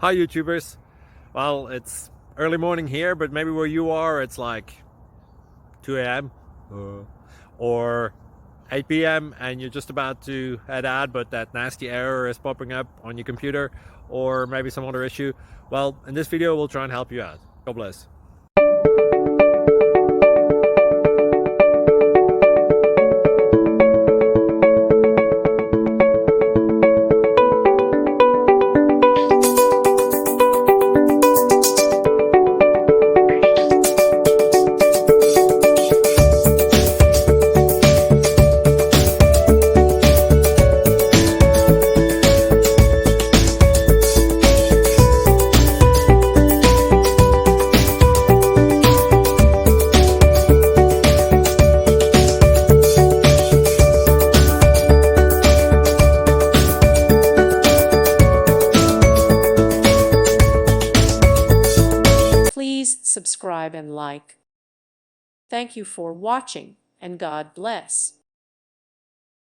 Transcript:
Hi YouTubers. Well, it's early morning here, but maybe where you are it's like 2 a.m. or 8 p.m. and you're just about to head out, but that nasty error is popping up on your computer, or maybe some other issue. Well, in this video we'll try and help you out. God bless. Please subscribe and like. Thank you for watching, and God bless.